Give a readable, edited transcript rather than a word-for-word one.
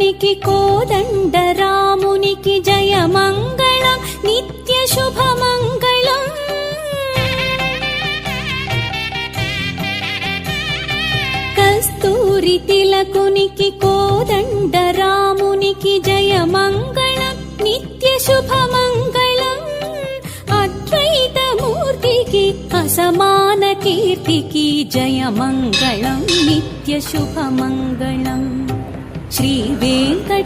తిలకునికి కోదండరామునికి జయమంగళం నిత్య శుభమంగళం. కస్తూరి తిలకునికి కోదండరామునికి జయమంగళం నిత్య శుభమంగళం. అద్వైతమూర్తికి అసమాన కీర్తికి జయమంగళం నిత్య శుభమంగళం. శ్రీ వెంకట